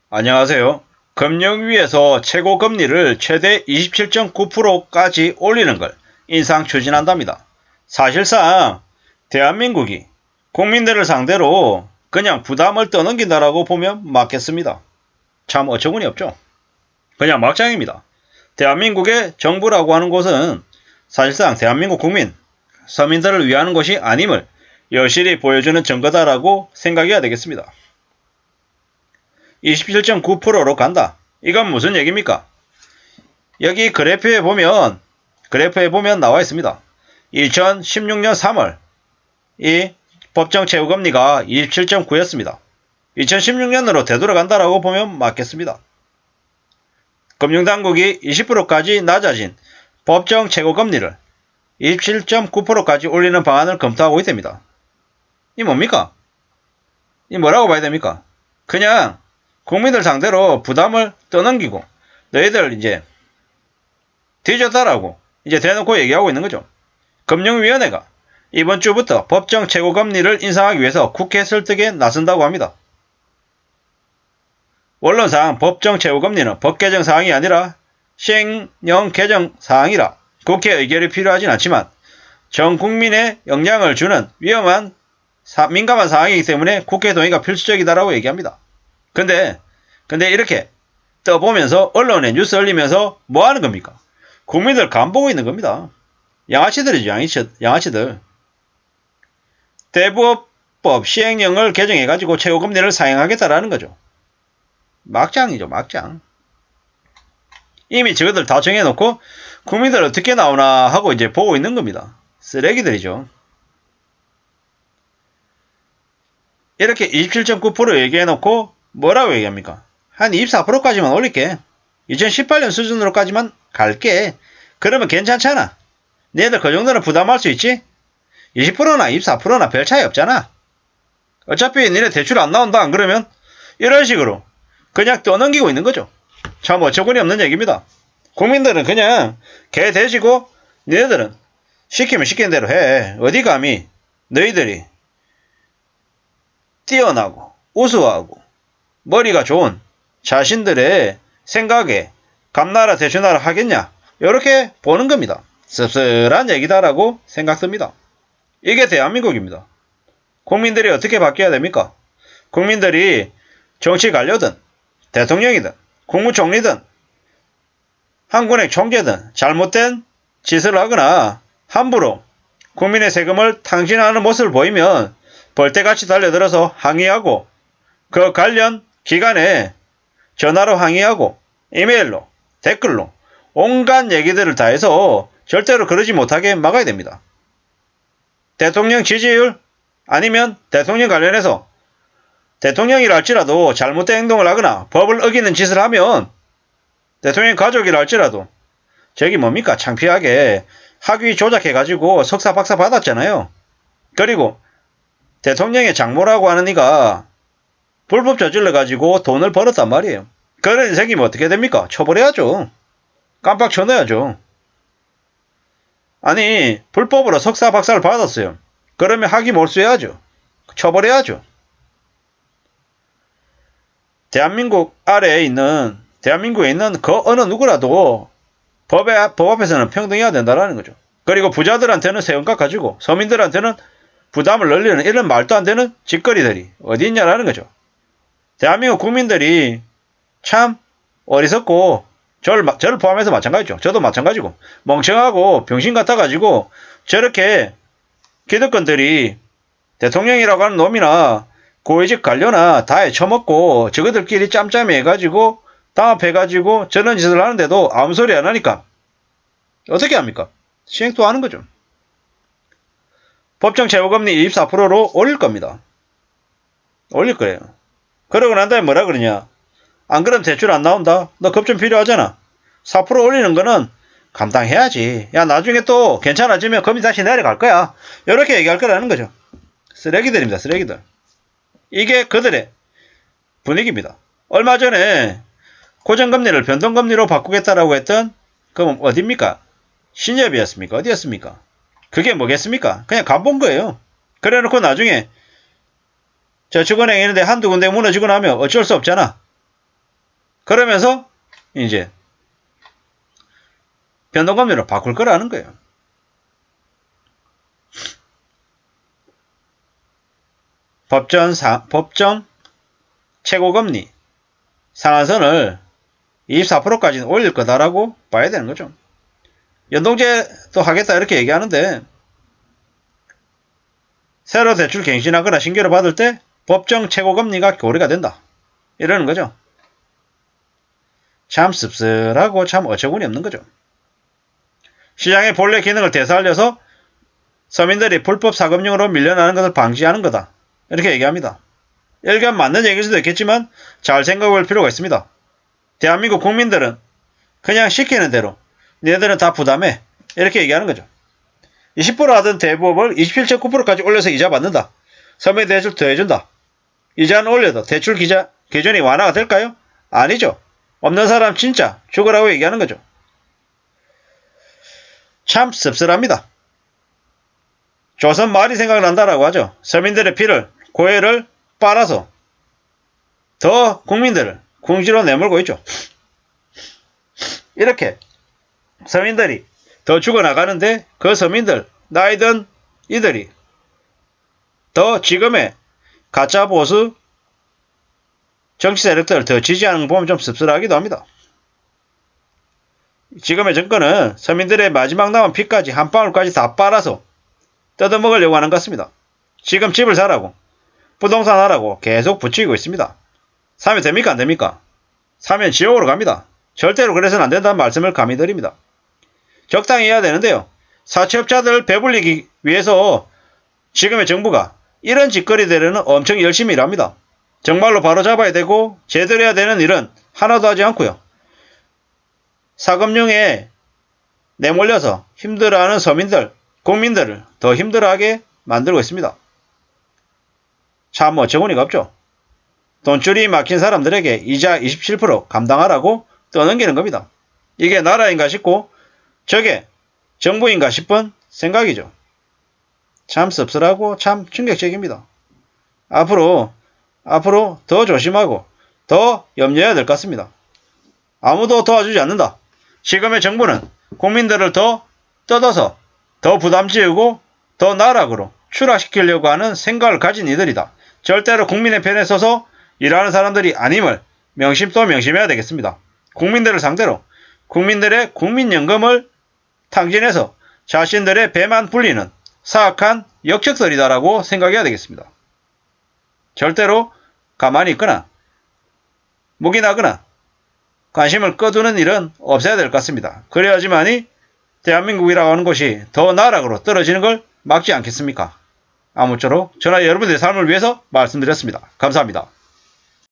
안녕하세요. 금융위에서 최고 금리를 최대 27.9%까지 올리는 걸 인상 추진한답니다. 사실상 대한민국이 국민들을 상대로 그냥 부담을 떠넘긴다라고 보면 맞겠습니다. 참 어처구니 없죠. 그냥 막장입니다. 대한민국의 정부라고 하는 곳은 사실상 대한민국 국민, 서민들을 위하는 것이 아님을 여실히 보여주는 증거다라고 생각해야 되겠습니다. 27.9%로 간다. 이건 무슨 얘기입니까? 여기 그래프에 보면 나와 있습니다. 2016년 3월 이 법정 최고금리가 27.9였습니다. 2016년으로 되돌아간다라고 보면 맞겠습니다. 금융당국이 20%까지 낮아진 법정 최고금리를 27.9%까지 올리는 방안을 검토하고 있답니다. 이 뭡니까? 이 뭐라고 봐야 됩니까? 그냥 국민들 상대로 부담을 떠넘기고 너희들 이제 뒤졌다라고 이제 대놓고 얘기하고 있는 거죠. 금융위원회가 이번 주부터 법정 최고금리를 인상하기 위해서 국회 설득에 나선다고 합니다. 원론상 법정 최고금리는 법 개정 사항이 아니라 시행령 개정 사항이라 국회 의결이 필요하진 않지만 전 국민에 영향을 주는 위험한 민감한 사항이기 때문에 국회 동의가 필수적이다라고 얘기합니다. 근데 이렇게 떠보면서 언론에 뉴스 올리면서 뭐 하는 겁니까? 국민들 간보고 있는 겁니다. 양아치들이죠, 양아치들. 대부업법 시행령을 개정해가지고 최고금리를 사용하겠다라는 거죠. 막장이죠, 막장. 이미 저것들 다 정해놓고 국민들 어떻게 나오나 하고 이제 보고 있는 겁니다. 쓰레기들이죠. 이렇게 27.9% 얘기해놓고 뭐라고 얘기합니까? 한 24%까지만 올릴게. 2018년 수준으로까지만 갈게. 그러면 괜찮잖아. 니네들 그 정도는 부담할 수 있지? 20%나 24%나 별 차이 없잖아. 어차피 니네 대출 안 나온다 안 그러면 이런 식으로 그냥 떠넘기고 있는 거죠. 참 어처구니 없는 얘기입니다. 국민들은 그냥 개 대시고 니네들은 시키면 시키는 대로 해. 어디 감히 너희들이 뛰어나고 우수하고 머리가 좋은 자신들의 생각에 감나라 대추나라 하겠냐 이렇게 보는 겁니다. 씁쓸한 얘기다라고 생각됩니다. 이게 대한민국입니다. 국민들이 어떻게 바뀌어야 됩니까? 국민들이 정치 관료든 대통령이든 국무총리든 한국은행 총재든 잘못된 짓을 하거나 함부로 국민의 세금을 탕진하는 모습을 보이면 벌떼같이 달려들어서 항의하고 그 관련 기관에 전화로 항의하고 이메일로 댓글로 온갖 얘기들을 다 해서 절대로 그러지 못하게 막아야 됩니다. 대통령 지지율 아니면 대통령 관련해서 대통령이라 할지라도 잘못된 행동을 하거나 법을 어기는 짓을 하면 대통령 가족이라 할지라도 저기 뭡니까 창피하게 학위 조작해가지고 석사 박사 받았잖아요. 그리고 대통령의 장모라고 하는 이가 불법 저질러가지고 돈을 벌었단 말이에요. 그런 인생이면 어떻게 됩니까? 처벌해야죠. 깜빡 쳐넣어야죠. 아니 불법으로 석사 박사를 받았어요. 그러면 학위 몰수해야죠. 처벌해야죠. 대한민국에 있는 그 어느 누구라도 법 앞에서는 평등해야 된다는 거죠. 그리고 부자들한테는 세금값 가지고 서민들한테는 부담을 늘리는 이런 말도 안 되는 짓거리들이 어디 있냐라는 거죠. 대한민국 국민들이 참 어리석고 저를 포함해서 마찬가지죠. 저도 마찬가지고 멍청하고 병신 같아가지고 저렇게 기득권들이 대통령이라고 하는 놈이나 고위직 관료나 다 헤쳐먹고 저거들끼리 짬짬이 해가지고 담합해가지고 저런 짓을 하는데도 아무 소리 안 하니까 어떻게 합니까? 시행 또 하는 거죠. 법정 최고금리 24%로 올릴 겁니다. 올릴 거예요. 그러고 난 다음에 뭐라 그러냐? 안 그러면 대출 안 나온다? 너 급좀 필요하잖아. 4% 올리는 거는 감당해야지. 야 나중에 또 괜찮아지면 금리 다시 내려갈 거야. 이렇게 얘기할 거라는 거죠. 쓰레기들입니다. 쓰레기들. 이게 그들의 분위기입니다. 얼마 전에 고정금리를 변동금리로 바꾸겠다라고 했던 그럼 어디입니까? 신협이었습니까? 어디였습니까? 그게 뭐겠습니까? 그냥 간본 거예요. 그래놓고 나중에 저축은행 있는데 한두 군데 무너지고 나면 어쩔 수 없잖아. 그러면서 이제 변동금리로 바꿀 거라는 거예요. 법정 최고금리 상한선을 24%까지는 올릴 거다라고 봐야 되는 거죠. 연동제도 하겠다 이렇게 얘기하는데 새로 대출 갱신하거나 신규로 받을 때 법정 최고금리가 고려가 된다. 이러는 거죠. 참 씁쓸하고 참 어처구니 없는 거죠. 시장의 본래 기능을 되살려서 서민들이 불법 사금융으로 밀려나는 것을 방지하는 거다. 이렇게 얘기합니다. 일견 맞는 얘기일 수도 있겠지만 잘 생각할 필요가 있습니다. 대한민국 국민들은 그냥 시키는 대로 니네들은 다 부담해. 이렇게 얘기하는 거죠. 20% 하던 대부업을 27.9%까지 올려서 이자 받는다. 서민 대출 더해준다. 이자는 올려도 대출 기준이 완화가 될까요? 아니죠. 없는 사람 진짜 죽으라고 얘기하는 거죠. 참 씁쓸합니다. 조선 말이 생각난다라고 하죠. 서민들의 피를 고해를 빨아서 더 국민들을 궁지로 내몰고 있죠. 이렇게 서민들이 더 죽어나가는데 그 서민들 나이든 이들이 더 지금의 가짜 보수 정치 세력들을 더 지지하는 거 보면 좀 씁쓸하기도 합니다. 지금의 정권은 서민들의 마지막 남은 피까지 한 방울까지 다 빨아서 뜯어먹으려고 하는 것 같습니다. 지금 집을 사라고 부동산 하라고 계속 부추기고 있습니다. 사면 됩니까? 안 됩니까? 사면 지옥으로 갑니다. 절대로 그래서는 안 된다는 말씀을 감히 드립니다. 적당히 해야 되는데요. 사채업자들을 배불리기 위해서 지금의 정부가 이런 짓거리들에는 엄청 열심히 일합니다. 정말로 바로잡아야 되고 제대로 해야 되는 일은 하나도 하지 않고요. 사금융에 내몰려서 힘들어하는 서민들, 국민들을 더 힘들어하게 만들고 있습니다. 참 어처구니가 없죠. 돈줄이 막힌 사람들에게 이자 27% 감당하라고 떠넘기는 겁니다. 이게 나라인가 싶고 저게 정부인가 싶은 생각이죠. 참 씁쓸하고 참 충격적입니다. 앞으로 더 조심하고 더 염려해야 될 것 같습니다. 아무도 도와주지 않는다. 지금의 정부는 국민들을 더 뜯어서 더 부담 지우고 더 나락으로 추락시키려고 하는 생각을 가진 이들이다. 절대로 국민의 편에 서서 일하는 사람들이 아님을 명심 또 명심해야 되겠습니다. 국민들을 상대로 국민들의 국민연금을 탕진해서 자신들의 배만 불리는 사악한 역적들이다라고 생각해야 되겠습니다. 절대로 가만히 있거나 묵인하거나 관심을 꺼두는 일은 없어야 될 것 같습니다. 그래야지만이 대한민국이라고 하는 곳이 더 나락으로 떨어지는 걸 막지 않겠습니까? 아무쪼록 저나 여러분들의 삶을 위해서 말씀드렸습니다. 감사합니다.